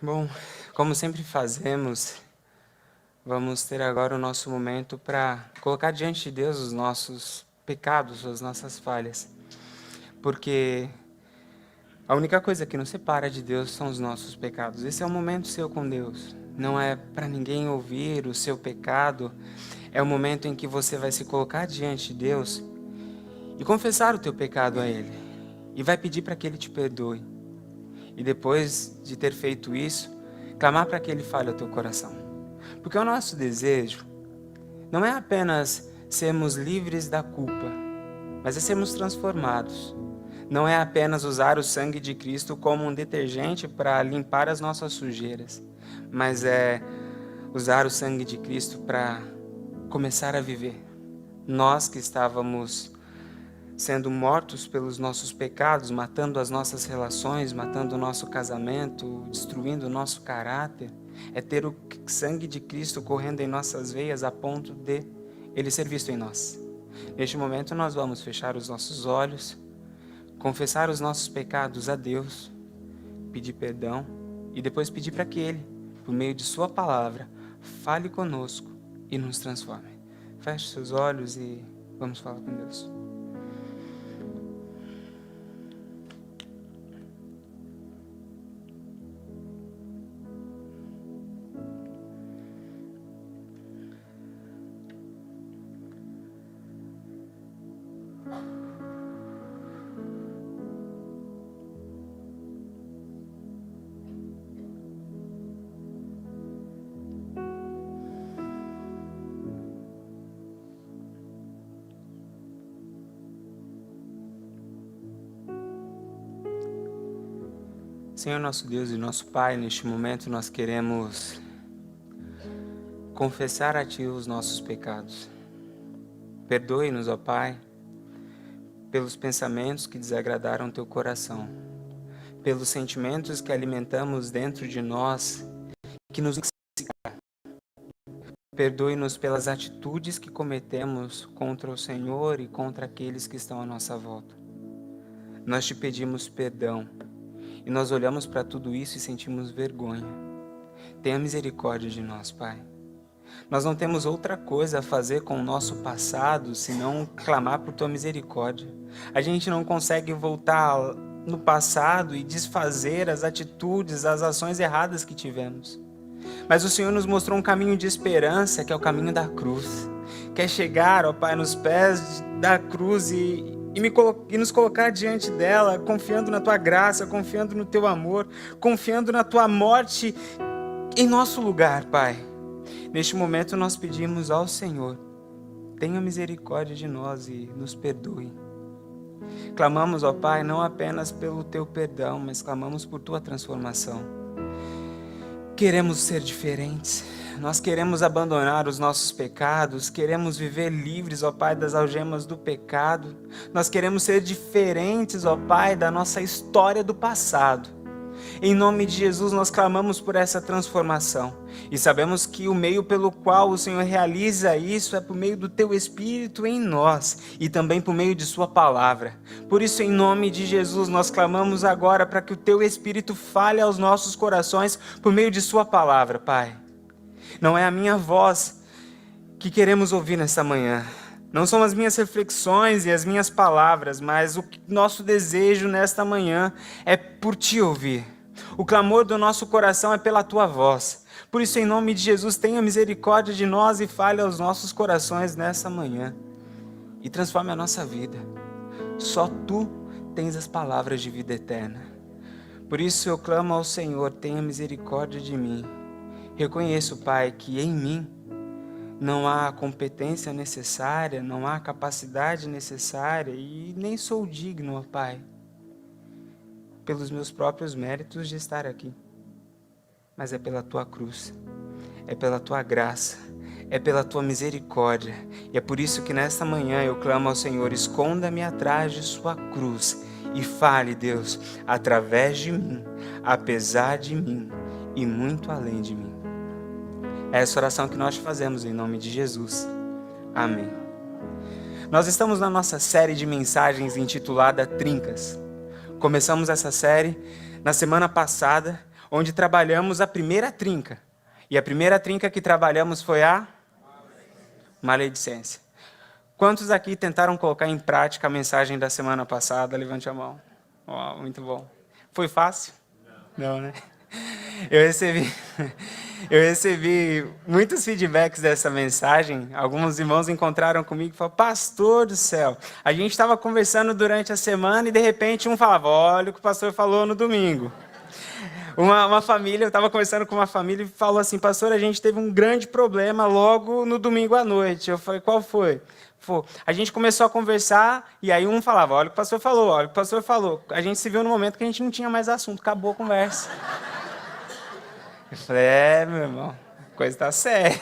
Bom, como sempre fazemos, vamos ter agora o nosso momento para colocar diante de Deus os nossos pecados, as nossas falhas. Porque a única coisa que nos separa de Deus são os nossos pecados. Esse é o momento seu com Deus. Não é para ninguém ouvir o seu pecado. É o momento em que você vai se colocar diante de Deus e confessar o teu pecado a Ele. E vai pedir para que Ele te perdoe. E depois de ter feito isso, clamar para que Ele fale ao teu coração. Porque o nosso desejo não é apenas sermos livres da culpa, mas é sermos transformados. Não é apenas usar o sangue de Cristo como um detergente para limpar as nossas sujeiras, mas é usar o sangue de Cristo para começar a viver. Nós que estávamos sendo mortos pelos nossos pecados, matando as nossas relações, matando o nosso casamento, destruindo o nosso caráter, é ter o sangue de Cristo correndo em nossas veias a ponto de Ele ser visto em nós. Neste momento nós vamos fechar os nossos olhos, confessar os nossos pecados a Deus, pedir perdão e depois pedir para que Ele, por meio de Sua palavra, fale conosco e nos transforme. Feche seus olhos e vamos falar com Deus. Senhor nosso Deus e nosso Pai, neste momento nós queremos confessar a Ti os nossos pecados. Perdoe-nos, ó Pai, pelos pensamentos que desagradaram Teu coração, pelos sentimentos que alimentamos dentro de nós, que nos intoxicam. Perdoe-nos pelas atitudes que cometemos contra o Senhor e contra aqueles que estão à nossa volta. Nós Te pedimos perdão. E nós olhamos para tudo isso e sentimos vergonha. Tenha misericórdia de nós, Pai. Nós não temos outra coisa a fazer com o nosso passado senão clamar por Tua misericórdia. A gente não consegue voltar no passado e desfazer as atitudes, as ações erradas que tivemos. Mas o Senhor nos mostrou um caminho de esperança, que é o caminho da cruz. Quer chegar, ó Pai, nos pés da cruz e nos colocar diante dela, confiando na Tua graça, confiando no Teu amor, confiando na Tua morte em nosso lugar, Pai. Neste momento nós pedimos ao Senhor, tenha misericórdia de nós e nos perdoe. Clamamos, ó Pai, não apenas pelo Teu perdão, mas clamamos por Tua transformação. Queremos ser diferentes. Nós queremos abandonar os nossos pecados, queremos viver livres, ó Pai, das algemas do pecado. Nós queremos ser diferentes, ó Pai, da nossa história do passado. Em nome de Jesus, nós clamamos por essa transformação. E sabemos que o meio pelo qual o Senhor realiza isso é por meio do Teu Espírito em nós e também por meio de Sua palavra. Por isso, em nome de Jesus, nós clamamos agora para que o Teu Espírito fale aos nossos corações por meio de Sua palavra, Pai. Não é a minha voz que queremos ouvir nesta manhã. Não são as minhas reflexões e as minhas palavras, mas o nosso desejo nesta manhã é por Te ouvir. O clamor do nosso coração é pela Tua voz. Por isso, em nome de Jesus, tenha misericórdia de nós e fale aos nossos corações nesta manhã. E transforme a nossa vida. Só Tu tens as palavras de vida eterna. Por isso eu clamo ao Senhor, tenha misericórdia de mim. Reconheço, Pai, que em mim não há a competência necessária, não há a capacidade necessária e nem sou digno, ó Pai, pelos meus próprios méritos de estar aqui. Mas é pela Tua cruz, é pela Tua graça, é pela Tua misericórdia. E é por isso que nesta manhã eu clamo ao Senhor, esconda-me atrás de Sua cruz e fale, Deus, através de mim, apesar de mim e muito além de mim. É essa oração que nós fazemos em nome de Jesus. Amém. Nós estamos na nossa série de mensagens intitulada Trincas. Começamos essa série na semana passada, onde trabalhamos a primeira trinca. E a primeira trinca que trabalhamos foi a maledicência. Quantos aqui tentaram colocar em prática a mensagem da semana passada? Levante a mão. Oh, muito bom. Foi fácil? Não, né? Eu recebi muitos feedbacks dessa mensagem. Alguns irmãos encontraram comigo e falaram: pastor do céu, a gente estava conversando durante a semana e de repente um falava: olha o que o pastor falou no domingo. Uma família, eu estava conversando com uma família e falou assim: pastor, a gente teve um grande problema logo no domingo à noite. Eu falei: qual foi? A gente começou a conversar e aí um falava: olha o que o pastor falou, olha o que o pastor falou. A gente se viu no momento que a gente não tinha mais assunto, acabou a conversa. Eu falei: meu irmão, a coisa está séria.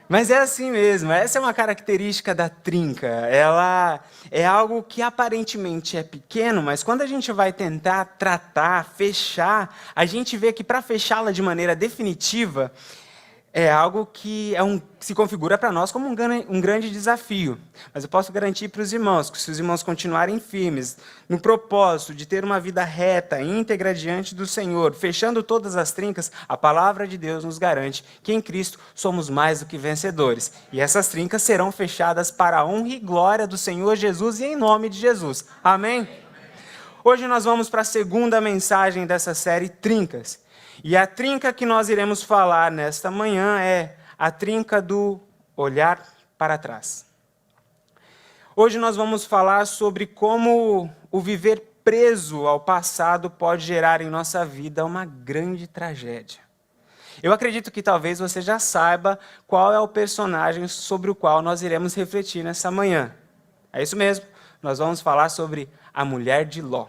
Mas é assim mesmo, essa é uma característica da trinca. Ela é algo que aparentemente é pequeno, mas quando a gente vai tentar tratar, fechar, a gente vê que para fechá-la de maneira definitiva, é algo que se configura para nós como um grande desafio. Mas eu posso garantir para os irmãos que se os irmãos continuarem firmes no propósito de ter uma vida reta, íntegra diante do Senhor, fechando todas as trincas, a palavra de Deus nos garante que em Cristo somos mais do que vencedores. E essas trincas serão fechadas para a honra e glória do Senhor Jesus e em nome de Jesus. Amém? Hoje nós vamos para a segunda mensagem dessa série, Trincas. E a trinca que nós iremos falar nesta manhã é a trinca do olhar para trás. Hoje nós vamos falar sobre como o viver preso ao passado pode gerar em nossa vida uma grande tragédia. Eu acredito que talvez você já saiba qual é o personagem sobre o qual nós iremos refletir nessa manhã. É isso mesmo, nós vamos falar sobre a mulher de Ló.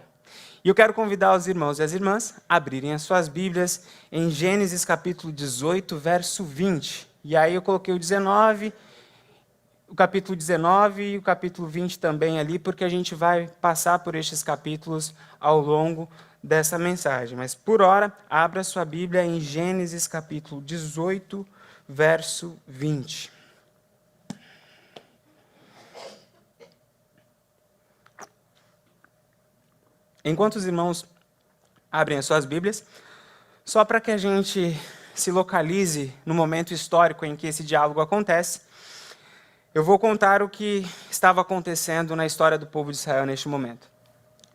E eu quero convidar os irmãos e as irmãs a abrirem as suas Bíblias em Gênesis capítulo 18, verso 20. E aí eu coloquei o capítulo 19 e o capítulo 20 também ali, porque a gente vai passar por estes capítulos ao longo dessa mensagem. Mas por hora, abra sua Bíblia em Gênesis capítulo 18, verso 20. Enquanto os irmãos abrem as suas Bíblias, só para que a gente se localize no momento histórico em que esse diálogo acontece, eu vou contar o que estava acontecendo na história do povo de Israel neste momento.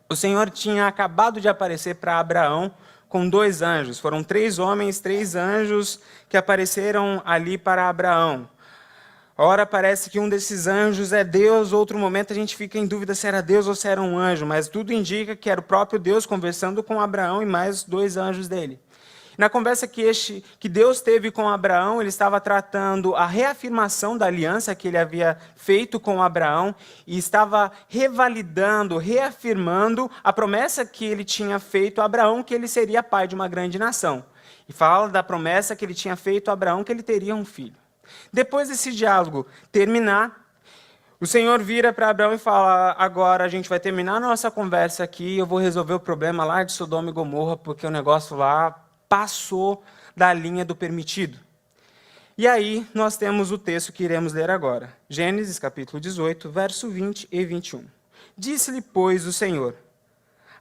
O Senhor tinha acabado de aparecer para Abraão com 2 anjos. Foram 3 homens, 3 anjos que apareceram ali para Abraão. Ora, parece que um desses anjos é Deus, outro momento a gente fica em dúvida se era Deus ou se era um anjo, mas tudo indica que era o próprio Deus conversando com Abraão e mais 2 anjos dele. Na conversa que Deus teve com Abraão, ele estava tratando a reafirmação da aliança que ele havia feito com Abraão e estava revalidando, reafirmando a promessa que ele tinha feito a Abraão, que ele seria pai de uma grande nação. E fala da promessa que ele tinha feito a Abraão, que ele teria um filho. Depois desse diálogo terminar, o Senhor vira para Abraão e fala: agora a gente vai terminar a nossa conversa aqui, eu vou resolver o problema lá de Sodoma e Gomorra, porque o negócio lá passou da linha do permitido. E aí nós temos o texto que iremos ler agora. Gênesis capítulo 18, verso 20 e 21. Disse-lhe, pois, o Senhor: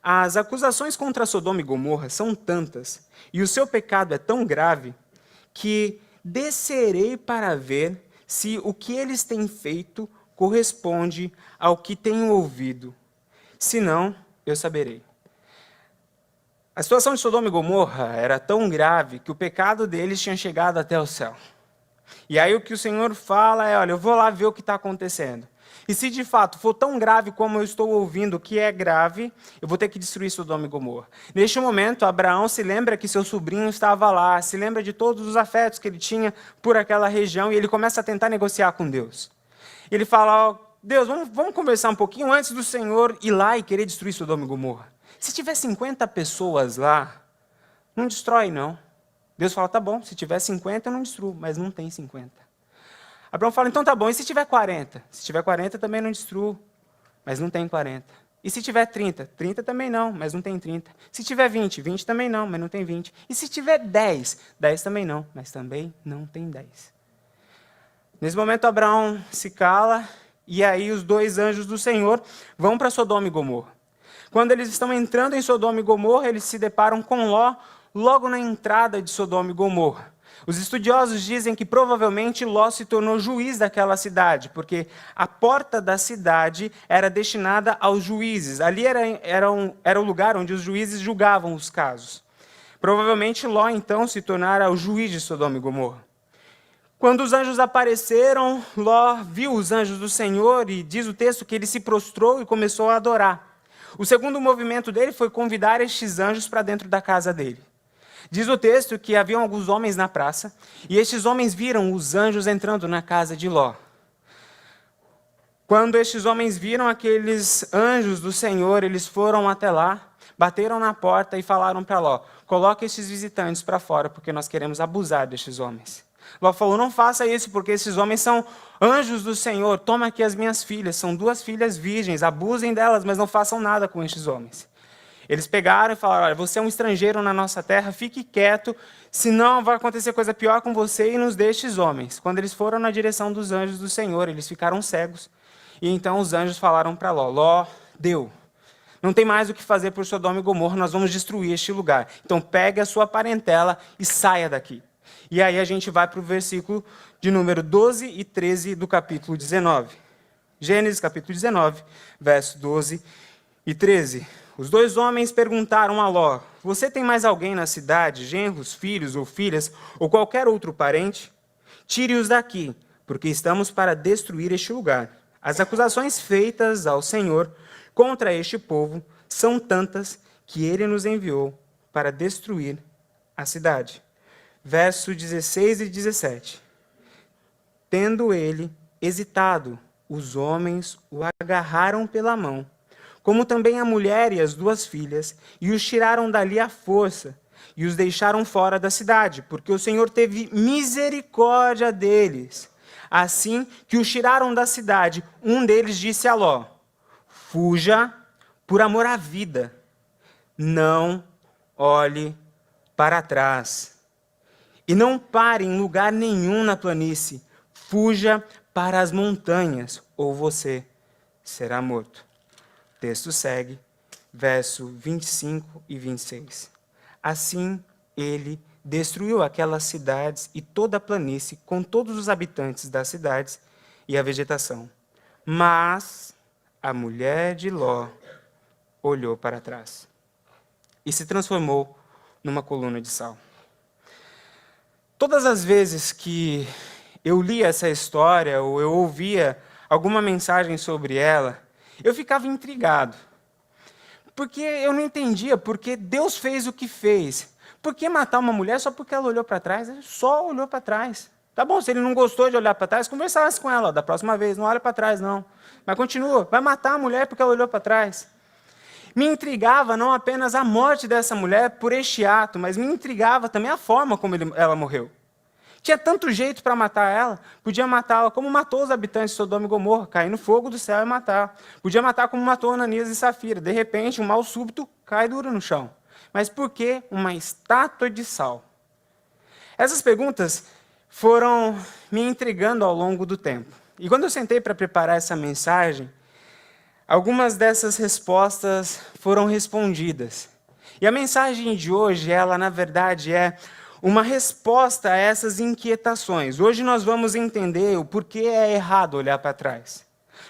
as acusações contra Sodoma e Gomorra são tantas, e o seu pecado é tão grave, que descerei para ver se o que eles têm feito corresponde ao que tenho ouvido. Se não, eu saberei. A situação de Sodoma e Gomorra era tão grave que o pecado deles tinha chegado até o céu. E aí o que o Senhor fala é: olha, eu vou lá ver o que está acontecendo. E se de fato for tão grave como eu estou ouvindo que é grave, eu vou ter que destruir Sodoma e Gomorra. Neste momento, Abraão se lembra que seu sobrinho estava lá, se lembra de todos os afetos que ele tinha por aquela região, e ele começa a tentar negociar com Deus. Ele fala: oh, Deus, vamos conversar um pouquinho antes do Senhor ir lá e querer destruir Sodoma e Gomorra. Se tiver 50 pessoas lá, não destrói não. Deus fala: tá bom, se tiver 50 eu não destruo, mas não tem 50. Abraão fala: então tá bom, e se tiver 40? Se tiver 40 também não destruo, mas não tem 40. E se tiver 30? 30 também não, mas não tem 30. Se tiver 20? 20 também não, mas não tem 20. E se tiver 10? 10 também não, mas também não tem 10. Nesse momento Abraão se cala, e aí os 2 anjos do Senhor vão para Sodoma e Gomorra. Quando eles estão entrando em Sodoma e Gomorra, eles se deparam com Ló, logo na entrada de Sodoma e Gomorra. Os estudiosos dizem que provavelmente Ló se tornou juiz daquela cidade, porque a porta da cidade era destinada aos juízes. Ali era o lugar onde os juízes julgavam os casos. Provavelmente Ló, então, se tornara o juiz de Sodoma e Gomorra. Quando os anjos apareceram, Ló viu os anjos do Senhor e diz o texto que ele se prostrou e começou a adorar. O segundo movimento dele foi convidar estes anjos para dentro da casa dele. Diz o texto que haviam alguns homens na praça, e estes homens viram os anjos entrando na casa de Ló. Quando estes homens viram aqueles anjos do Senhor, eles foram até lá, bateram na porta e falaram para Ló: coloque estes visitantes para fora, porque nós queremos abusar destes homens. Ló falou: não faça isso, porque esses homens são anjos do Senhor. Toma aqui as minhas filhas, são 2 filhas virgens, abusem delas, mas não façam nada com estes homens. Eles pegaram e falaram: olha, você é um estrangeiro na nossa terra, fique quieto, senão vai acontecer coisa pior com você e nos deixe esses homens. Quando eles foram na direção dos anjos do Senhor, eles ficaram cegos. E então os anjos falaram para Ló: Ló, deu. Não tem mais o que fazer por Sodoma e Gomorra, nós vamos destruir este lugar. Então pegue a sua parentela e saia daqui. E aí a gente vai para o versículo de número 12 e 13 do capítulo 19. Gênesis capítulo 19, verso 12 e 13. Os 2 homens perguntaram a Ló: você tem mais alguém na cidade, genros, filhos ou filhas, ou qualquer outro parente? Tire-os daqui, porque estamos para destruir este lugar. As acusações feitas ao Senhor contra este povo são tantas que ele nos enviou para destruir a cidade. Verso 16 e 17. Tendo ele hesitado, os homens o agarraram pela mão, como também a mulher e as 2 filhas, e os tiraram dali à força, e os deixaram fora da cidade, porque o Senhor teve misericórdia deles. Assim que os tiraram da cidade, um deles disse a Ló: fuja por amor à vida, não olhe para trás, e não pare em lugar nenhum na planície, fuja para as montanhas, ou você será morto. O texto segue, verso 25 e 26. Assim ele destruiu aquelas cidades e toda a planície, com todos os habitantes das cidades e a vegetação. Mas a mulher de Ló olhou para trás e se transformou numa coluna de sal. Todas as vezes que eu lia essa história ou eu ouvia alguma mensagem sobre ela, eu ficava intrigado. Porque eu não entendia porque Deus fez o que fez. Por que matar uma mulher só porque ela olhou para trás? Ele só olhou para trás. Tá bom, se ele não gostou de olhar para trás, conversasse com ela. Ó, da próxima vez, não olha para trás, não. Mas continua, vai matar a mulher porque ela olhou para trás. Me intrigava não apenas a morte dessa mulher por este ato, mas me intrigava também a forma como ela morreu. Tinha tanto jeito para matar ela, podia matá-la como matou os habitantes de Sodoma e Gomorra, cair no fogo do céu e matar. Podia matar como matou Ananias e Safira. De repente, um mal súbito cai duro no chão. Mas por que uma estátua de sal? Essas perguntas foram me intrigando ao longo do tempo. E quando eu sentei para preparar essa mensagem, algumas dessas respostas foram respondidas. E a mensagem de hoje, ela na verdade é uma resposta a essas inquietações. Hoje nós vamos entender o porquê é errado olhar para trás.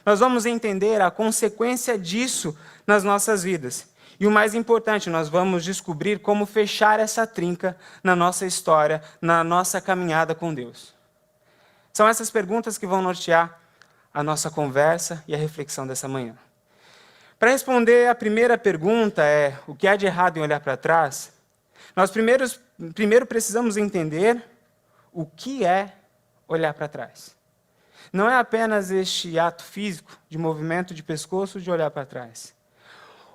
Nós vamos entender a consequência disso nas nossas vidas. E o mais importante, nós vamos descobrir como fechar essa trinca na nossa história, na nossa caminhada com Deus. São essas perguntas que vão nortear a nossa conversa e a reflexão dessa manhã. Para responder a primeira pergunta, o que há de errado em olhar para trás, nós primeiro precisamos entender o que é olhar para trás. Não é apenas este ato físico de movimento de pescoço de olhar para trás.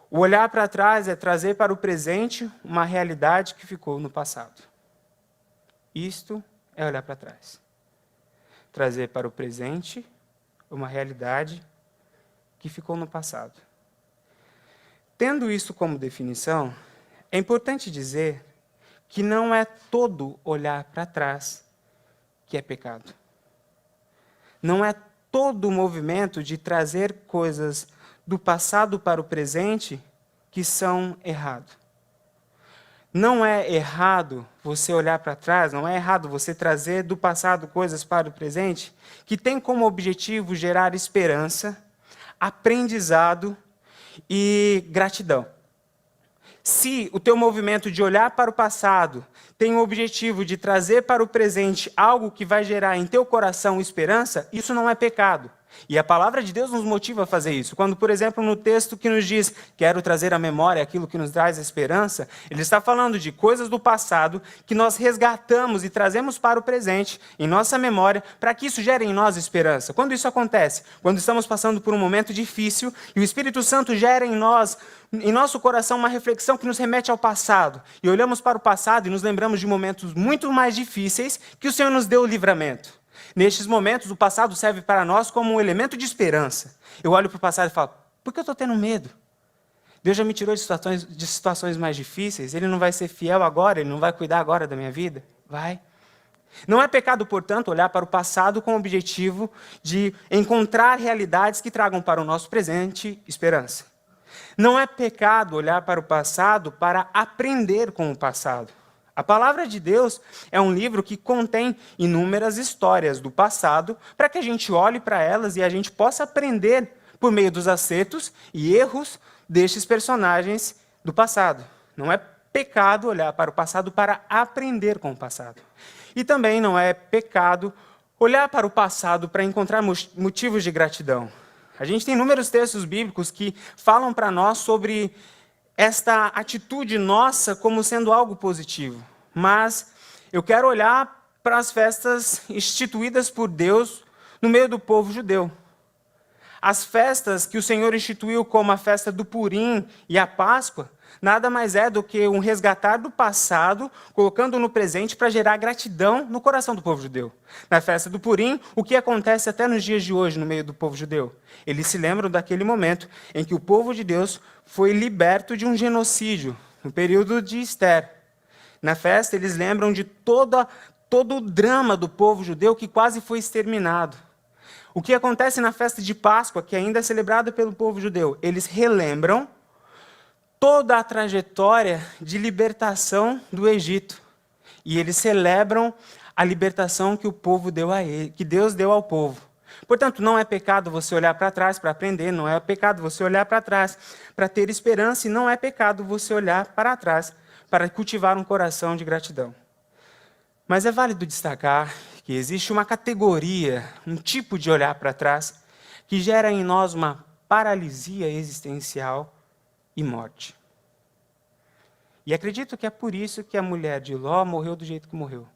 O olhar para trás é trazer para o presente uma realidade que ficou no passado. Isto é olhar para trás. Trazer para o presente uma realidade que ficou no passado. Tendo isso como definição, é importante dizer que não é todo olhar para trás que é pecado. Não é todo o movimento de trazer coisas do passado para o presente que são errados. Não é errado você olhar para trás, não é errado você trazer do passado coisas para o presente, que tem como objetivo gerar esperança, aprendizado e gratidão. Se o teu movimento de olhar para o passado tem o objetivo de trazer para o presente algo que vai gerar em teu coração esperança, isso não é pecado. E a palavra de Deus nos motiva a fazer isso. Quando, por exemplo, no texto que nos diz, quero trazer à memória aquilo que nos traz esperança, ele está falando de coisas do passado que nós resgatamos e trazemos para o presente, em nossa memória, para que isso gere em nós esperança. Quando isso acontece? Quando estamos passando por um momento difícil e o Espírito Santo gera em nós, em nosso coração, uma reflexão que nos remete ao passado. E olhamos para o passado e nos lembramos de momentos muito mais difíceis que o Senhor nos deu o livramento. Nestes momentos, o passado serve para nós como um elemento de esperança. Eu olho para o passado e falo, por que eu estou tendo medo? Deus já me tirou de situações mais difíceis, Ele não vai ser fiel agora, Ele não vai cuidar agora da minha vida? Vai. Não é pecado, portanto, olhar para o passado com o objetivo de encontrar realidades que tragam para o nosso presente esperança. Não é pecado olhar para o passado para aprender com o passado. A palavra de Deus é um livro que contém inúmeras histórias do passado para que a gente olhe para elas e a gente possa aprender por meio dos acertos e erros destes personagens do passado. Não é pecado olhar para o passado para aprender com o passado. E também não é pecado olhar para o passado para encontrar motivos de gratidão. A gente tem inúmeros textos bíblicos que falam para nós sobre esta atitude nossa como sendo algo positivo. Mas eu quero olhar para as festas instituídas por Deus no meio do povo judeu. As festas que o Senhor instituiu como a festa do Purim e a Páscoa, nada mais é do que um resgatar do passado, colocando no presente para gerar gratidão no coração do povo judeu. Na festa do Purim, o que acontece até nos dias de hoje no meio do povo judeu? Eles se lembram daquele momento em que o povo de Deus foi liberto de um genocídio, no período de Ester. Na festa, eles lembram de todo o drama do povo judeu que quase foi exterminado. O que acontece na festa de Páscoa, que ainda é celebrada pelo povo judeu? Eles relembram toda a trajetória de libertação do Egito. E eles celebram a libertação que o povo deu a ele, que Deus deu ao povo. Portanto, não é pecado você olhar para trás para aprender, não é pecado você olhar para trás para ter esperança, e não é pecado você olhar para trás para cultivar um coração de gratidão. Mas é válido destacar que existe uma categoria, um tipo de olhar para trás, que gera em nós uma paralisia existencial e morte. E acredito que é por isso que a mulher de Ló morreu do jeito que morreu.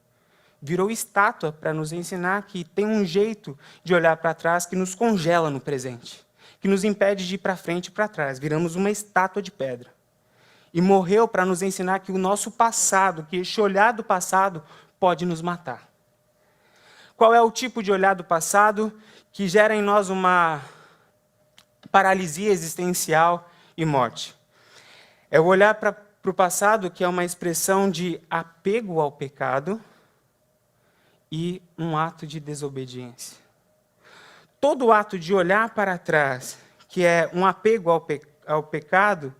Virou estátua para nos ensinar que tem um jeito de olhar para trás que nos congela no presente, que nos impede de ir para frente e para trás. Viramos uma estátua de pedra. E morreu para nos ensinar que o nosso passado, que este olhar do passado pode nos matar. Qual é o tipo de olhar do passado que gera em nós uma paralisia existencial e morte? É o olhar para o passado que é uma expressão de apego ao pecado e um ato de desobediência. Todo ato de olhar para trás, que é um apego ao pecado,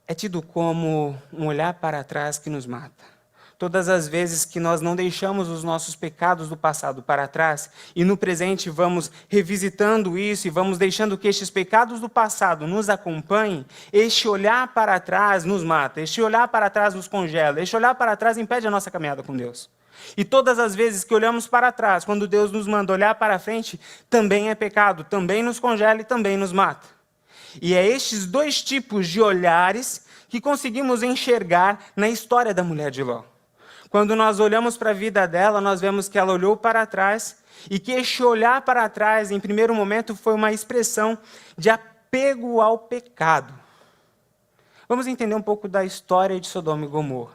é tido como um olhar para trás que nos mata. Todas as vezes que nós não deixamos os nossos pecados do passado para trás, e no presente vamos revisitando isso e vamos deixando que estes pecados do passado nos acompanhem, este olhar para trás nos mata, este olhar para trás nos congela, este olhar para trás impede a nossa caminhada com Deus. E todas as vezes que olhamos para trás, quando Deus nos manda olhar para frente, também é pecado, também nos congela e também nos mata. E é estes dois tipos de olhares que conseguimos enxergar na história da mulher de Ló. Quando nós olhamos para a vida dela, nós vemos que ela olhou para trás e que este olhar para trás, em primeiro momento, foi uma expressão de apego ao pecado. Vamos entender um pouco da história de Sodoma e Gomorra.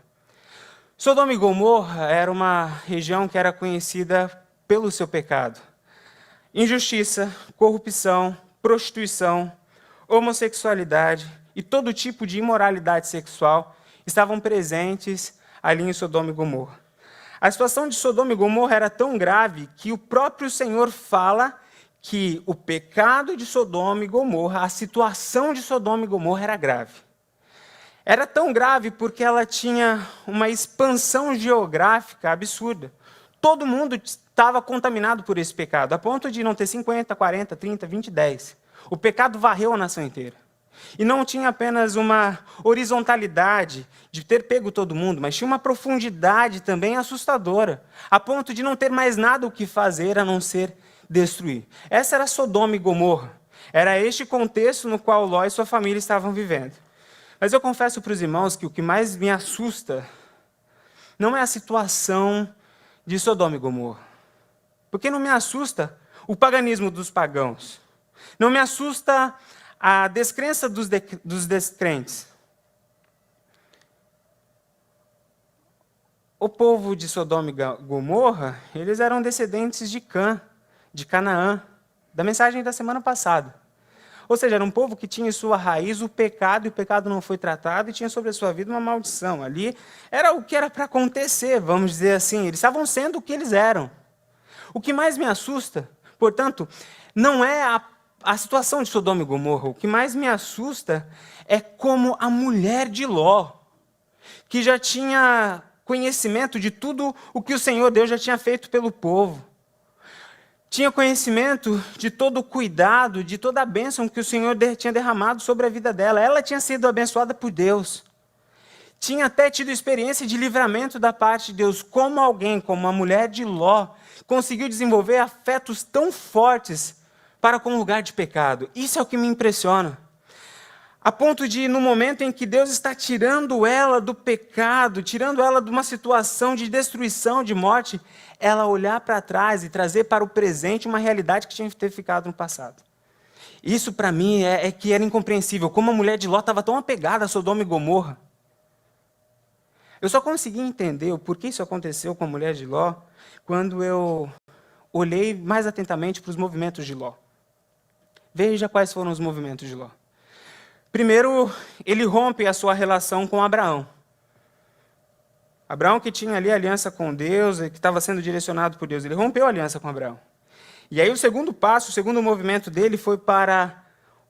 Sodoma e Gomorra era uma região que era conhecida pelo seu pecado. Injustiça, corrupção, prostituição, homossexualidade e todo tipo de imoralidade sexual estavam presentes ali em Sodoma e Gomorra. A situação de Sodoma e Gomorra era tão grave que o próprio Senhor fala que o pecado de Sodoma e Gomorra, a situação de Sodoma e Gomorra era grave. Era tão grave porque ela tinha uma expansão geográfica absurda. Todo mundo estava contaminado por esse pecado, a ponto de não ter 50, 40, 30, 20, 10. O pecado varreu a nação inteira. E não tinha apenas uma horizontalidade de ter pego todo mundo, mas tinha uma profundidade também assustadora, a ponto de não ter mais nada o que fazer a não ser destruir. Essa era Sodoma e Gomorra. Era este contexto no qual Ló e sua família estavam vivendo. Mas eu confesso para os irmãos que o que mais me assusta não é a situação de Sodoma e Gomorra. Porque não me assusta o paganismo dos pagãos. Não me assusta a descrença dos descrentes. O povo de Sodoma e Gomorra, eles eram descendentes de Canaã, da mensagem da semana passada. Ou seja, era um povo que tinha em sua raiz o pecado, e o pecado não foi tratado, e tinha sobre a sua vida uma maldição. Ali era o que era para acontecer, vamos dizer assim. Eles estavam sendo o que eles eram. O que mais me assusta, portanto, não é a situação de Sodoma e Gomorra. O que mais me assusta é como a mulher de Ló, que já tinha conhecimento de tudo o que o Senhor Deus já tinha feito pelo povo. Tinha conhecimento de todo o cuidado, de toda a bênção que o Senhor tinha derramado sobre a vida dela. Ela tinha sido abençoada por Deus. Tinha até tido experiência de livramento da parte de Deus. Como alguém, como a mulher de Ló, conseguiu desenvolver afetos tão fortes para com o lugar de pecado. Isso é o que me impressiona. A ponto de, no momento em que Deus está tirando ela do pecado, tirando ela de uma situação de destruição, de morte, ela olhar para trás e trazer para o presente uma realidade que tinha que ter ficado no passado. Isso, para mim, é que era incompreensível. Como a mulher de Ló estava tão apegada a Sodoma e Gomorra. Eu só consegui entender o porquê isso aconteceu com a mulher de Ló quando eu olhei mais atentamente para os movimentos de Ló. Veja quais foram os movimentos de Ló. Primeiro, ele rompe a sua relação com Abraão. Abraão, que tinha ali aliança com Deus, que estava sendo direcionado por Deus, ele rompeu a aliança com Abraão. E aí o segundo passo, o segundo movimento dele foi para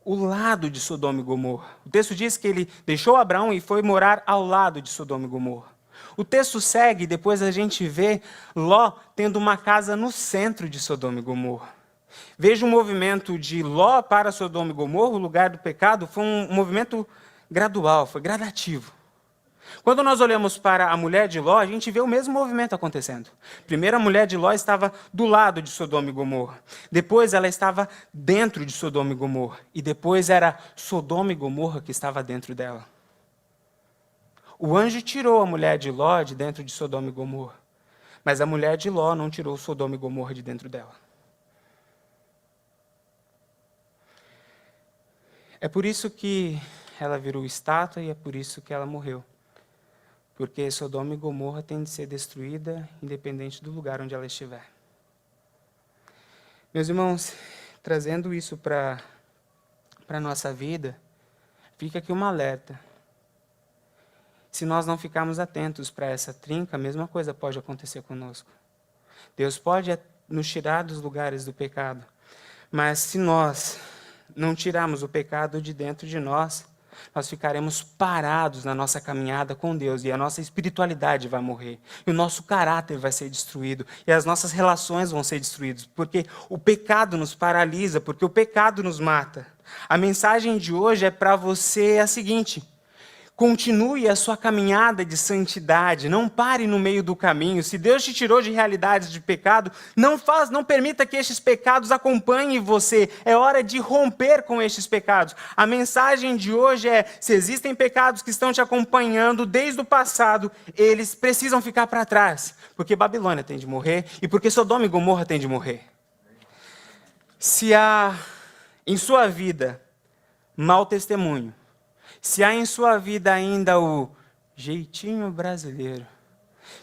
o lado de Sodoma e Gomorra. O texto diz que ele deixou Abraão e foi morar ao lado de Sodoma e Gomorra. O texto segue, depois a gente vê Ló tendo uma casa no centro de Sodoma e Gomorra. Veja o movimento de Ló para Sodoma e Gomorra, o lugar do pecado, foi um movimento gradual, foi gradativo. Quando nós olhamos para a mulher de Ló, a gente vê o mesmo movimento acontecendo. Primeiro, a mulher de Ló estava do lado de Sodoma e Gomorra. Depois, ela estava dentro de Sodoma e Gomorra. E depois, era Sodoma e Gomorra que estava dentro dela. O anjo tirou a mulher de Ló de dentro de Sodoma e Gomorra. Mas a mulher de Ló não tirou Sodoma e Gomorra de dentro dela. É por isso que ela virou estátua e é por isso que ela morreu. Porque Sodoma e Gomorra tem de ser destruída independente do lugar onde ela estiver. Meus irmãos, trazendo isso para a nossa vida, fica aqui um alerta. Se nós não ficarmos atentos para essa trinca, a mesma coisa pode acontecer conosco. Deus pode nos tirar dos lugares do pecado, mas se nós não tirarmos o pecado de dentro de nós, nós ficaremos parados na nossa caminhada com Deus e a nossa espiritualidade vai morrer. E o nosso caráter vai ser destruído e as nossas relações vão ser destruídas, porque o pecado nos paralisa, porque o pecado nos mata. A mensagem de hoje é para você a seguinte: continue a sua caminhada de santidade, não pare no meio do caminho. Se Deus te tirou de realidades de pecado, não permita que estes pecados acompanhem você. É hora de romper com estes pecados. A mensagem de hoje é: se existem pecados que estão te acompanhando desde o passado, eles precisam ficar para trás, porque Babilônia tem de morrer e porque Sodoma e Gomorra tem de morrer. Se há em sua vida mau testemunho, se há em sua vida ainda o jeitinho brasileiro,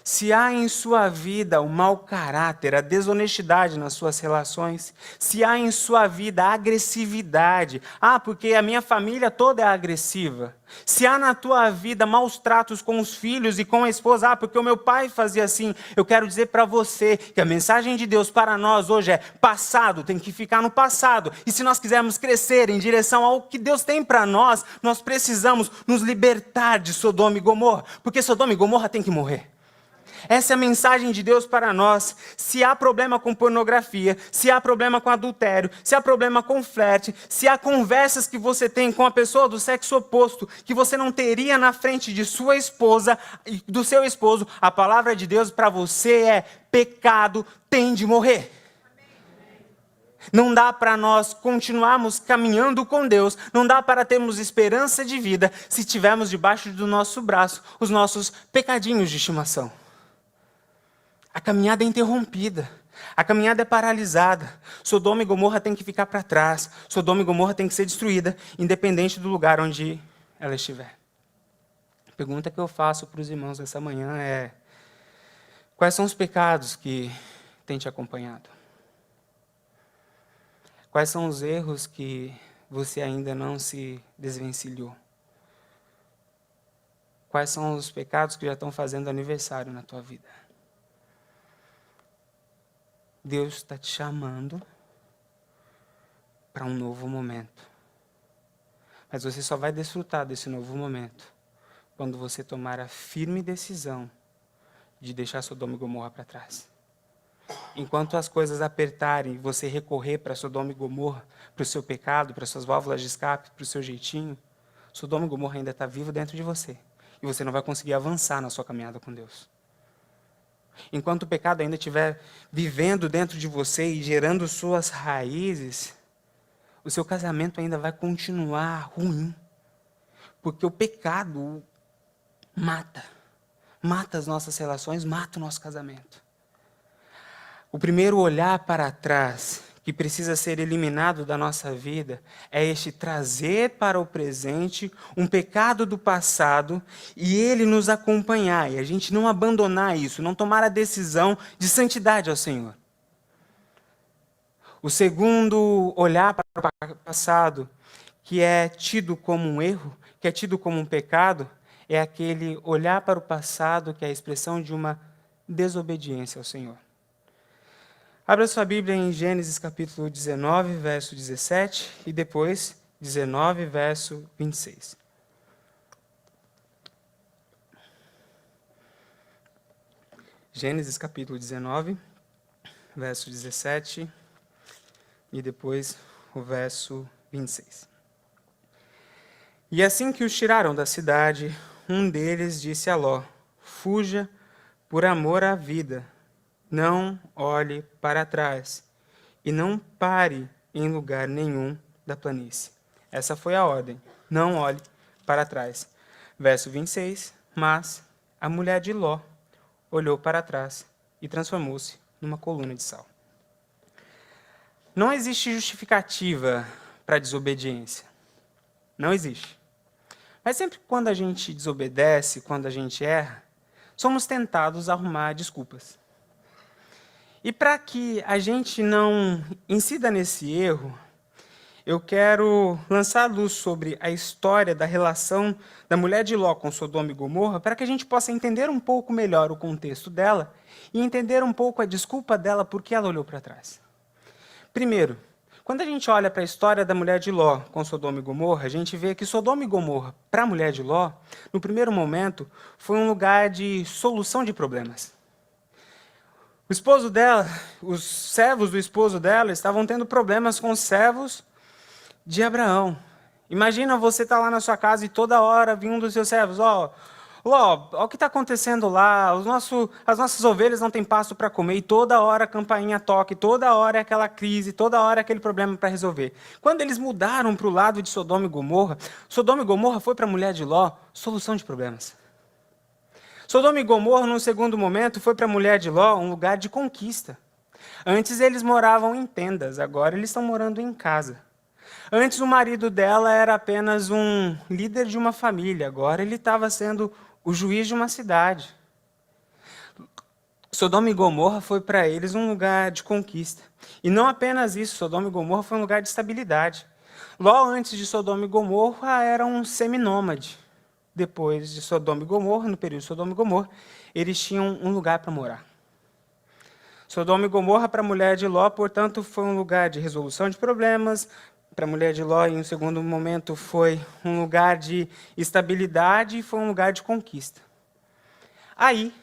Se há em sua vida o mau caráter, a desonestidade nas suas relações, se há em sua vida a agressividade, porque a minha família toda é agressiva. Se há na tua vida maus tratos com os filhos e com a esposa, porque o meu pai fazia assim, eu quero dizer para você que a mensagem de Deus para nós hoje é: passado tem que ficar no passado. E se nós quisermos crescer em direção ao que Deus tem para nós, nós precisamos nos libertar de Sodoma e Gomorra, porque Sodoma e Gomorra tem que morrer. Essa é a mensagem de Deus para nós. Se há problema com pornografia, se há problema com adultério, se há problema com flerte, se há conversas que você tem com a pessoa do sexo oposto, que você não teria na frente de sua esposa e do seu esposo, a palavra de Deus para você é: pecado tem de morrer. Não dá para nós continuarmos caminhando com Deus, não dá para termos esperança de vida se tivermos debaixo do nosso braço os nossos pecadinhos de estimação. A caminhada é interrompida, a caminhada é paralisada. Sodoma e Gomorra tem que ficar para trás, Sodoma e Gomorra tem que ser destruída, independente do lugar onde ela estiver. A pergunta que eu faço para os irmãos essa manhã é: quais são os pecados que têm te acompanhado? Quais são os erros que você ainda não se desvencilhou? Quais são os pecados que já estão fazendo aniversário na tua vida? Deus está te chamando para um novo momento. Mas você só vai desfrutar desse novo momento quando você tomar a firme decisão de deixar Sodoma e Gomorra para trás. Enquanto as coisas apertarem e você recorrer para Sodoma e Gomorra, para o seu pecado, para suas válvulas de escape, para o seu jeitinho, Sodoma e Gomorra ainda está vivo dentro de você. E você não vai conseguir avançar na sua caminhada com Deus. Enquanto o pecado ainda estiver vivendo dentro de você e gerando suas raízes, o seu casamento ainda vai continuar ruim. Porque o pecado mata as nossas relações, mata o nosso casamento. O primeiro olhar para trás, que precisa ser eliminado da nossa vida, é este trazer para o presente um pecado do passado e ele nos acompanhar, e a gente não abandonar isso, não tomar a decisão de santidade ao Senhor. O segundo olhar para o passado, que é tido como um erro, que é tido como um pecado, é aquele olhar para o passado que é a expressão de uma desobediência ao Senhor. Abra sua Bíblia em Gênesis capítulo 19, verso 17, e depois 19, verso 26. Gênesis capítulo 19, verso 17, e depois o verso 26. E assim que os tiraram da cidade, um deles disse a Ló: fuja por amor à vida. Não olhe para trás e não pare em lugar nenhum da planície. Essa foi a ordem. Não olhe para trás. Verso 26. Mas a mulher de Ló olhou para trás e transformou-se numa coluna de sal. Não existe justificativa para a desobediência. Não existe. Mas sempre quando a gente desobedece, quando a gente erra, somos tentados a arrumar desculpas. E para que a gente não incida nesse erro, eu quero lançar luz sobre a história da relação da mulher de Ló com Sodoma e Gomorra, para que a gente possa entender um pouco melhor o contexto dela e entender um pouco a desculpa dela por que ela olhou para trás. Primeiro, quando a gente olha para a história da mulher de Ló com Sodoma e Gomorra, a gente vê que Sodoma e Gomorra, para a mulher de Ló, no primeiro momento, foi um lugar de solução de problemas. O esposo dela, os servos do esposo dela estavam tendo problemas com os servos de Abraão. Imagina você estar lá na sua casa e toda hora vir um dos seus servos: Ló, o que está acontecendo lá? As nossas ovelhas não têm pasto para comer, e toda hora a campainha toca, e toda hora é aquela crise, toda hora é aquele problema para resolver. Quando eles mudaram para o lado de Sodoma e Gomorra foi para a mulher de Ló solução de problemas. Sodoma e Gomorra, num segundo momento, foi para a mulher de Ló um lugar de conquista. Antes eles moravam em tendas, agora eles estão morando em casa. Antes o marido dela era apenas um líder de uma família, agora ele estava sendo o juiz de uma cidade. Sodoma e Gomorra foi para eles um lugar de conquista. E não apenas isso, Sodoma e Gomorra foi um lugar de estabilidade. Ló, antes de Sodoma e Gomorra, era um seminômade. Depois de Sodoma e Gomorra, no período de Sodoma e Gomorra, eles tinham um lugar para morar. Sodoma e Gomorra, para a mulher de Ló, portanto, foi um lugar de resolução de problemas. Para a mulher de Ló, em um segundo momento, foi um lugar de estabilidade e foi um lugar de conquista. Aí,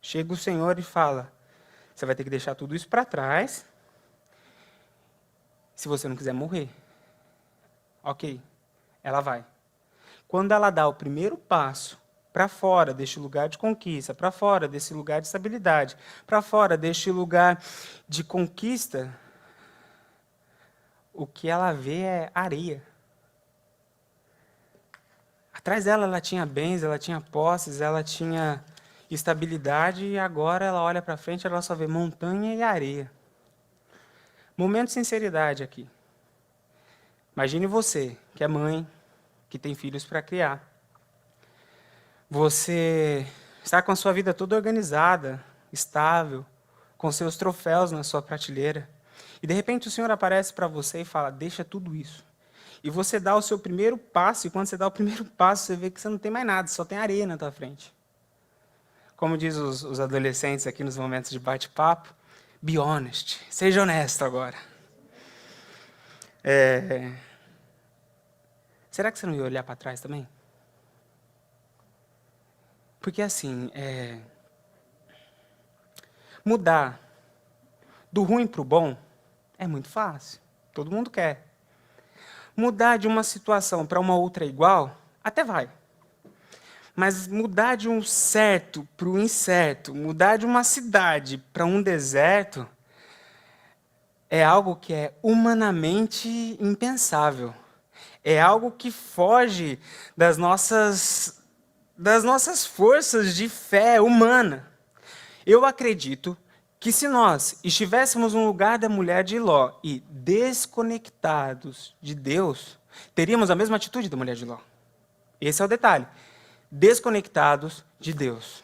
chega o Senhor e fala, você vai ter que deixar tudo isso para trás, se você não quiser morrer. Ok, ela vai. Quando ela dá o primeiro passo para fora deste lugar de conquista, para fora desse lugar de estabilidade, para fora deste lugar de conquista, o que ela vê é areia. Atrás dela, ela tinha bens, ela tinha posses, ela tinha estabilidade, e agora ela olha para frente, ela só vê montanha e areia. Momento de sinceridade aqui. Imagine você, que é mãe, que tem filhos para criar. Você está com a sua vida toda organizada, estável, com seus troféus na sua prateleira. E de repente o Senhor aparece para você e fala, deixa tudo isso. E você dá o seu primeiro passo, e quando você dá o primeiro passo, você vê que você não tem mais nada, só tem areia na tua frente. Como diz os adolescentes aqui nos momentos de bate-papo, be honest, seja honesto agora. Será que você não ia olhar para trás também? Porque assim, mudar do ruim para o bom é muito fácil, todo mundo quer. Mudar de uma situação para uma outra igual, até vai. Mas mudar de um certo para o incerto, mudar de uma cidade para um deserto, é algo que é humanamente impensável. É algo que foge das nossas forças de fé humana. Eu acredito que se nós estivéssemos no lugar da mulher de Ló e desconectados de Deus, teríamos a mesma atitude da mulher de Ló. Esse é o detalhe. Desconectados de Deus.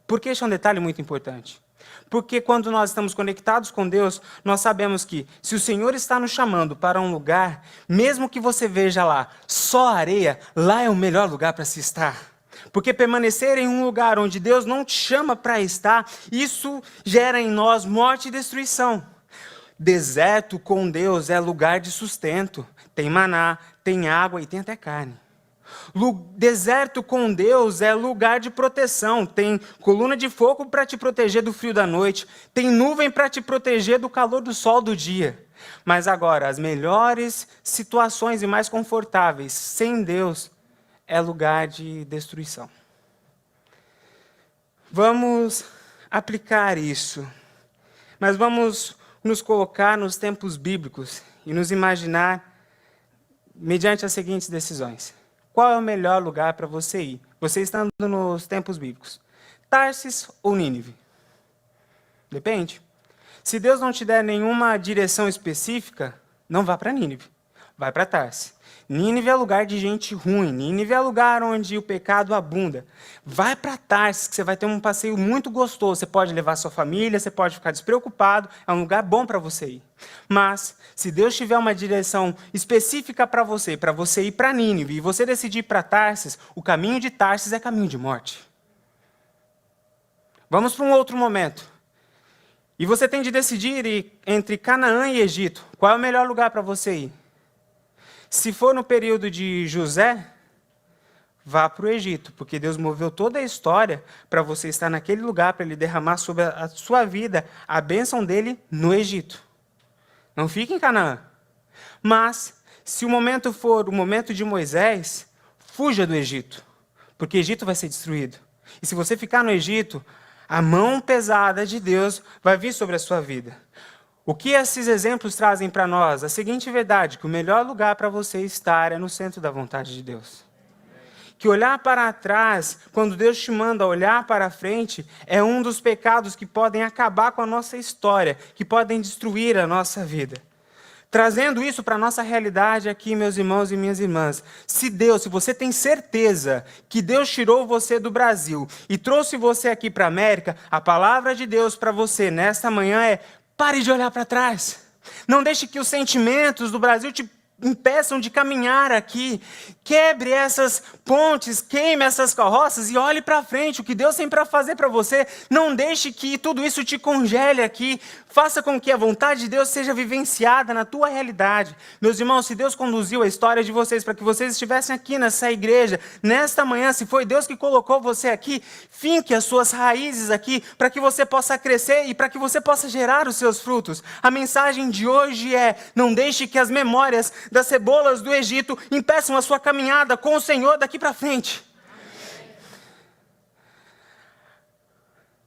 Por que esse é um detalhe muito importante? Porque quando nós estamos conectados com Deus, nós sabemos que se o Senhor está nos chamando para um lugar, mesmo que você veja lá só areia, lá é o melhor lugar para se estar. Porque permanecer em um lugar onde Deus não te chama para estar, isso gera em nós morte e destruição. Deserto com Deus é lugar de sustento. Tem maná, tem água e tem até carne. Deserto com Deus é lugar de proteção. Tem coluna de fogo para te proteger do frio da noite. Tem nuvem para te proteger do calor do sol do dia. Mas agora, as melhores situações e mais confortáveis sem Deus é lugar de destruição. Vamos aplicar isso. Mas vamos nos colocar nos tempos bíblicos e nos imaginar mediante as seguintes decisões. Qual é o melhor lugar para você ir? Você estando nos tempos bíblicos. Tarsis ou Nínive? Depende. Se Deus não te der nenhuma direção específica, não vá para Nínive. Vai para Tarsis. Nínive é lugar de gente ruim. Nínive é lugar onde o pecado abunda. Vai para Tarsis, que você vai ter um passeio muito gostoso. Você pode levar sua família, você pode ficar despreocupado. É um lugar bom para você ir. Mas, se Deus tiver uma direção específica para você ir para Nínive, e você decidir ir para Tarsis, o caminho de Tarsis é caminho de morte. Vamos para um outro momento. E você tem de decidir entre Canaã e Egito. Qual é o melhor lugar para você ir? Se for no período de José, vá para o Egito, porque Deus moveu toda a história para você estar naquele lugar, para Ele derramar sobre a sua vida a bênção dEle no Egito. Não fique em Canaã. Mas, se o momento for o momento de Moisés, fuja do Egito, porque o Egito vai ser destruído. E se você ficar no Egito, a mão pesada de Deus vai vir sobre a sua vida. O que esses exemplos trazem para nós? A seguinte verdade, que o melhor lugar para você estar é no centro da vontade de Deus. Que olhar para trás, quando Deus te manda olhar para frente, é um dos pecados que podem acabar com a nossa história, que podem destruir a nossa vida. Trazendo isso para a nossa realidade aqui, meus irmãos e minhas irmãs. Se você tem certeza que Deus tirou você do Brasil e trouxe você aqui para a América, a palavra de Deus para você nesta manhã é: pare de olhar para trás. Não deixe que os sentimentos do Brasil te impeçam de caminhar aqui. Quebre essas pontes, queime essas carroças e olhe para frente. O que Deus tem para fazer para você, não deixe que tudo isso te congele aqui. Faça com que a vontade de Deus seja vivenciada na tua realidade. Meus irmãos, se Deus conduziu a história de vocês para que vocês estivessem aqui nessa igreja, nesta manhã, se foi Deus que colocou você aqui, finque as suas raízes aqui para que você possa crescer e para que você possa gerar os seus frutos. A mensagem de hoje é: não deixe que as memórias das cebolas do Egito impeçam a sua caminhada com o Senhor daqui para frente.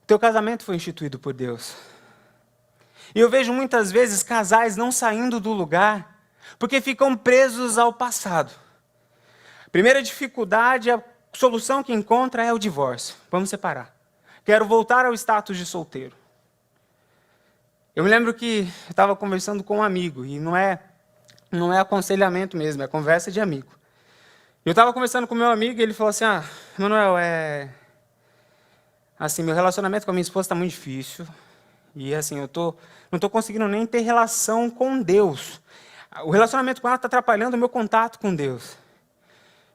Teu casamento foi instituído por Deus. E eu vejo muitas vezes casais não saindo do lugar porque ficam presos ao passado. Primeira dificuldade, a solução que encontra é o divórcio. Vamos separar. Quero voltar ao status de solteiro. Eu me lembro que eu estava conversando com um amigo, e não é aconselhamento mesmo, é conversa de amigo. Eu estava conversando com meu amigo e ele falou assim: Manuel, assim, meu relacionamento com a minha esposa está muito difícil. E assim, não estou conseguindo nem ter relação com Deus. O relacionamento com ela está atrapalhando o meu contato com Deus.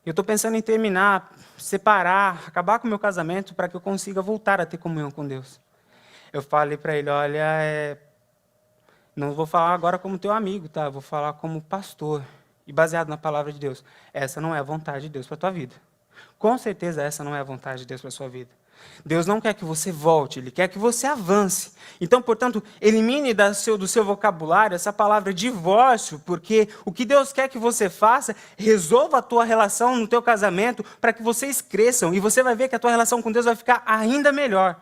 Eu estou pensando em terminar, separar, acabar com o meu casamento para que eu consiga voltar a ter comunhão com Deus. Eu falei para ele: olha, não vou falar agora como teu amigo, tá? Vou falar como pastor. E baseado na palavra de Deus. Essa não é a vontade de Deus para a tua vida. Com certeza essa não é a vontade de Deus para a sua vida. Deus não quer que você volte, Ele quer que você avance. Então, portanto, elimine do seu vocabulário essa palavra divórcio, porque o que Deus quer que você faça, resolva a tua relação no teu casamento para que vocês cresçam. E você vai ver que a tua relação com Deus vai ficar ainda melhor.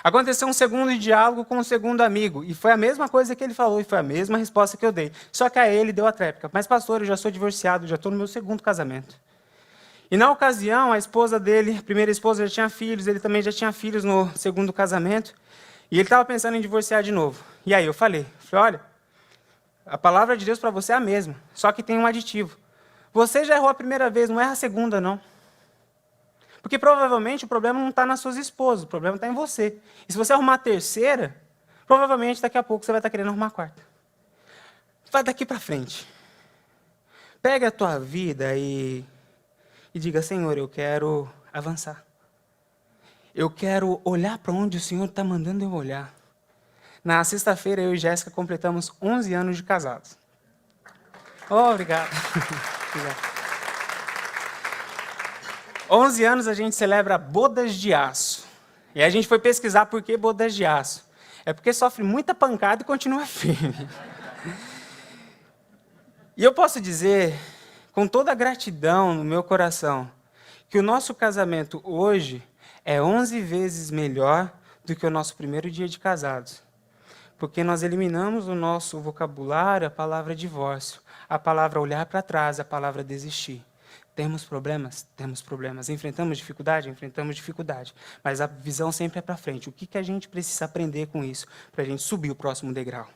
Aconteceu um segundo diálogo com um segundo amigo, e foi a mesma coisa que ele falou, e foi a mesma resposta que eu dei. Só que a ele deu a tréplica: mas pastor, eu já sou divorciado, já estou no meu segundo casamento. E na ocasião, a esposa dele, a primeira esposa, já tinha filhos, ele também já tinha filhos no segundo casamento, e ele estava pensando em divorciar de novo. E aí eu falei: olha, a palavra de Deus para você é a mesma, só que tem um aditivo. Você já errou a primeira vez, não erra a segunda, não. Porque provavelmente o problema não está nas suas esposas, o problema está em você. E se você arrumar a terceira, provavelmente daqui a pouco você vai estar querendo arrumar a quarta. Vai daqui para frente. Pega a tua vida e diga: Senhor, eu quero avançar. Eu quero olhar para onde o Senhor está mandando eu olhar. Na sexta-feira, eu e Jéssica completamos 11 anos de casados. Oh, obrigado. Obrigado. 11 anos a gente celebra bodas de aço. E a gente foi pesquisar por que bodas de aço. É porque sofre muita pancada e continua firme. E eu posso dizer, com toda a gratidão no meu coração, que o nosso casamento hoje é 11 vezes melhor do que o nosso primeiro dia de casados. Porque nós eliminamos do nosso vocabulário a palavra divórcio, a palavra olhar para trás, a palavra desistir. Temos problemas? Temos problemas. Enfrentamos dificuldade? Enfrentamos dificuldade. Mas a visão sempre é para frente. O que a gente precisa aprender com isso para a gente subir o próximo degrau?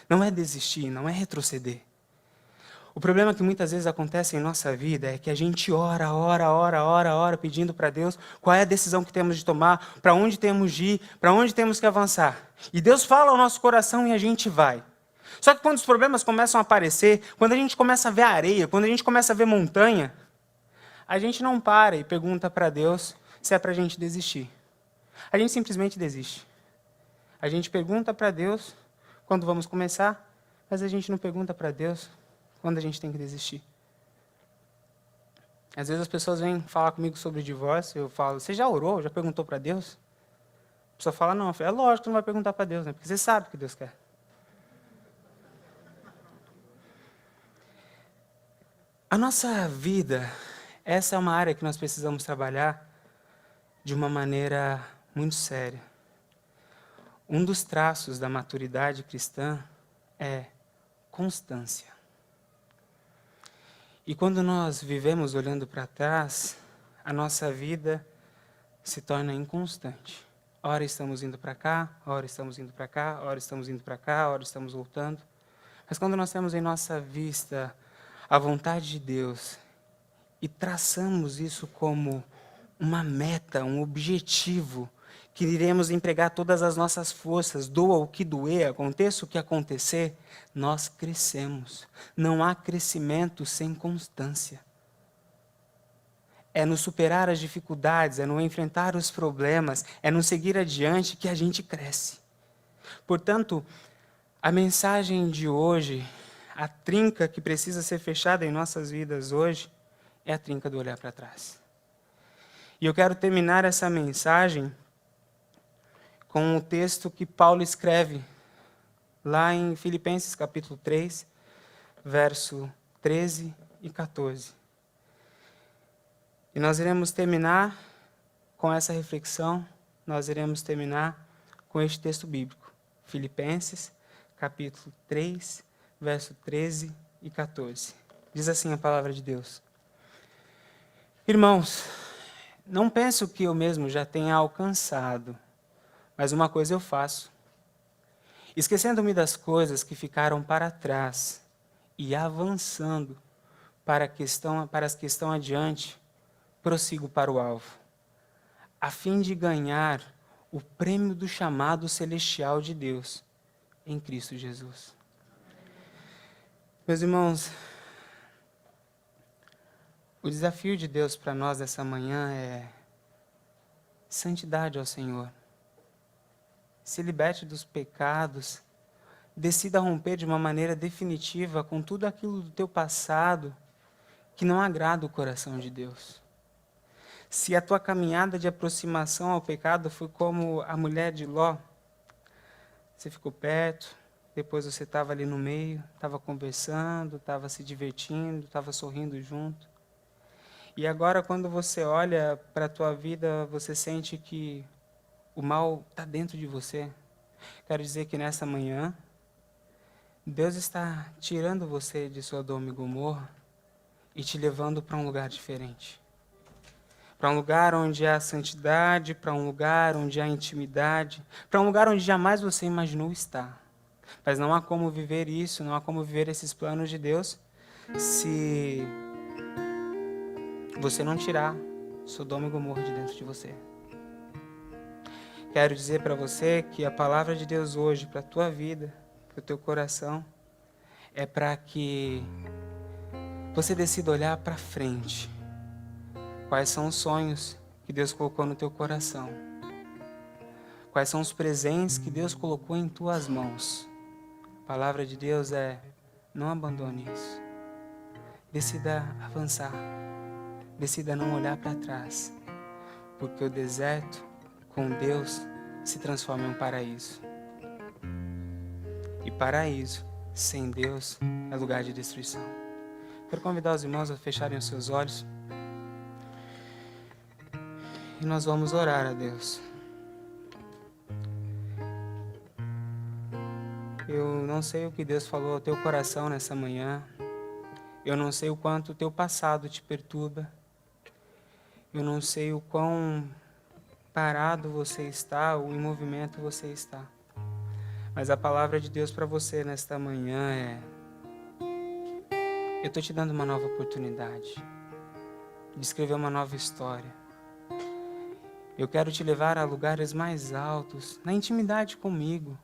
Não é desistir, não é retroceder. O problema que muitas vezes acontece em nossa vida é que a gente ora pedindo para Deus qual é a decisão que temos de tomar, para onde temos de ir, para onde temos que avançar. E Deus fala ao nosso coração e a gente vai. Só que quando os problemas começam a aparecer, quando a gente começa a ver areia, quando a gente começa a ver montanha, a gente não para e pergunta para Deus se é para a gente desistir. A gente simplesmente desiste. A gente pergunta para Deus quando vamos começar, mas a gente não pergunta para Deus quando a gente tem que desistir. Às vezes as pessoas vêm falar comigo sobre divórcio, eu falo: você já orou? Já perguntou para Deus? A pessoa fala: não. Eu falo: é lógico que não vai perguntar para Deus, né? Porque você sabe o que Deus quer. A nossa vida, essa é uma área que nós precisamos trabalhar de uma maneira muito séria. Um dos traços da maturidade cristã é constância. E quando nós vivemos olhando para trás, a nossa vida se torna inconstante. Ora estamos indo para cá, ora estamos indo para cá, ora estamos indo para cá, ora estamos voltando. Mas quando nós temos em nossa vista a vontade de Deus e traçamos isso como uma meta, um objetivo, que iremos empregar todas as nossas forças, doa o que doer, aconteça o que acontecer, nós crescemos. Não há crescimento sem constância. É no superar as dificuldades, é no enfrentar os problemas, é no seguir adiante que a gente cresce. Portanto, a mensagem de hoje, a trinca que precisa ser fechada em nossas vidas hoje, é a trinca do olhar para trás. E eu quero terminar essa mensagem com o texto que Paulo escreve lá em Filipenses capítulo 3, verso 13 e 14. E nós iremos terminar com essa reflexão, nós iremos terminar com este texto bíblico. Filipenses capítulo 3, verso 13 e 14. Diz assim a palavra de Deus: Irmãos, não penso que eu mesmo já tenha alcançado, mas uma coisa eu faço. Esquecendo-me das coisas que ficaram para trás e avançando para as que estão adiante, prossigo para o alvo, a fim de ganhar o prêmio do chamado celestial de Deus em Cristo Jesus. Meus irmãos, o desafio de Deus para nós nessa manhã é santidade ao Senhor. Se liberte dos pecados, decida romper de uma maneira definitiva com tudo aquilo do teu passado que não agrada o coração de Deus. Se a tua caminhada de aproximação ao pecado foi como a mulher de Ló, você ficou perto, depois você estava ali no meio, estava conversando, estava se divertindo, estava sorrindo junto. E agora, quando você olha para a tua vida, você sente que o mal está dentro de você. Quero dizer que nessa manhã, Deus está tirando você de Sodoma e Gomorra e te levando para um lugar diferente. Para um lugar onde há santidade, para um lugar onde há intimidade, para um lugar onde jamais você imaginou estar. Mas não há como viver isso, não há como viver esses planos de Deus se você não tirar Sodoma e Gomorra de dentro de você. Quero dizer para você que a palavra de Deus hoje, para a tua vida, para o teu coração, é para que você decida olhar para frente. Quais são os sonhos que Deus colocou no teu coração? Quais são os presentes que Deus colocou em tuas mãos? A palavra de Deus é: não abandone isso. Decida avançar. Decida não olhar para trás. Porque o deserto, com Deus, se transforma em um paraíso. E paraíso, sem Deus, é lugar de destruição. Quero convidar os irmãos a fecharem os seus olhos. E nós vamos orar a Deus. Eu não sei o que Deus falou ao teu coração nessa manhã. Eu não sei o quanto o teu passado te perturba. Eu não sei o quão parado você está ou em movimento você está. Mas a palavra de Deus para você nesta manhã é: eu estou te dando uma nova oportunidade de escrever uma nova história. Eu quero te levar a lugares mais altos, na intimidade comigo.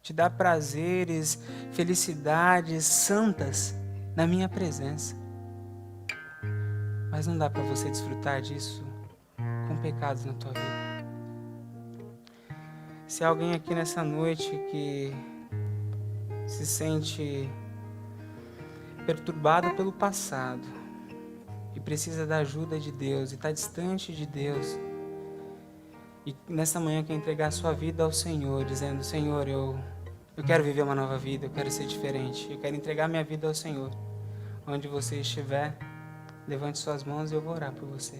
Te dar prazeres, felicidades santas na minha presença. Mas não dá para você desfrutar disso com pecados na tua vida. Se há alguém aqui nessa noite que se sente perturbado pelo passado e precisa da ajuda de Deus e está distante de Deus, e nessa manhã quer entregar a sua vida ao Senhor, dizendo: Senhor, eu quero viver uma nova vida, eu quero ser diferente, eu quero entregar minha vida ao Senhor. Onde você estiver, levante suas mãos e eu vou orar por você.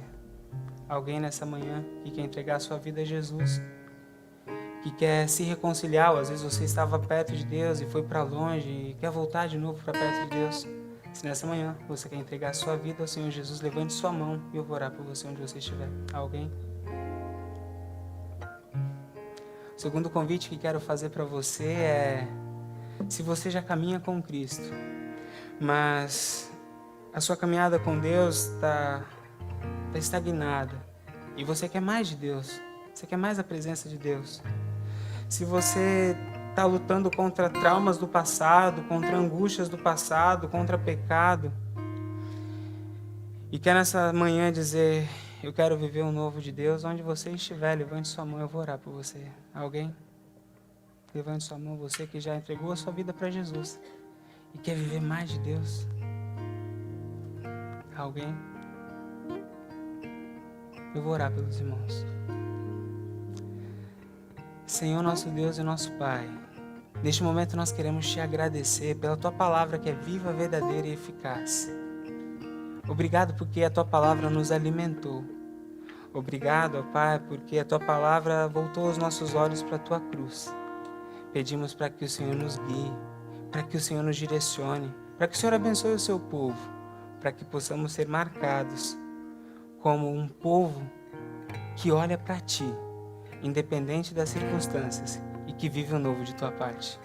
Alguém nessa manhã que quer entregar a sua vida a Jesus, que quer se reconciliar, ou às vezes você estava perto de Deus e foi para longe e quer voltar de novo para perto de Deus. Se nessa manhã você quer entregar a sua vida ao Senhor Jesus, levante sua mão e eu vou orar por você onde você estiver. Alguém? O segundo convite que quero fazer para você é: Se você já caminha com Cristo, mas a sua caminhada com Deus está estagnada e você quer mais de Deus, você quer mais a presença de Deus. Se você está lutando contra traumas do passado, contra angústias do passado, contra pecado, e quer nessa manhã dizer: eu quero viver o novo de Deus, onde você estiver, levante sua mão, eu vou orar por você. Alguém? Levante sua mão, você que já entregou a sua vida para Jesus e quer viver mais de Deus. Alguém? Eu vou orar pelos irmãos. Senhor, nosso Deus e nosso Pai, neste momento nós queremos te agradecer pela Tua palavra que é viva, verdadeira e eficaz. Obrigado porque a Tua palavra nos alimentou. Obrigado, ó Pai, porque a Tua palavra voltou os nossos olhos para a Tua cruz. Pedimos para que o Senhor nos guie, para que o Senhor nos direcione, para que o Senhor abençoe o Seu povo, para que possamos ser marcados como um povo que olha para Ti, independente das circunstâncias, e que vive o novo de Tua parte.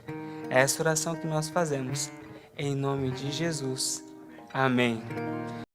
É essa oração que nós fazemos, em nome de Jesus. Amém.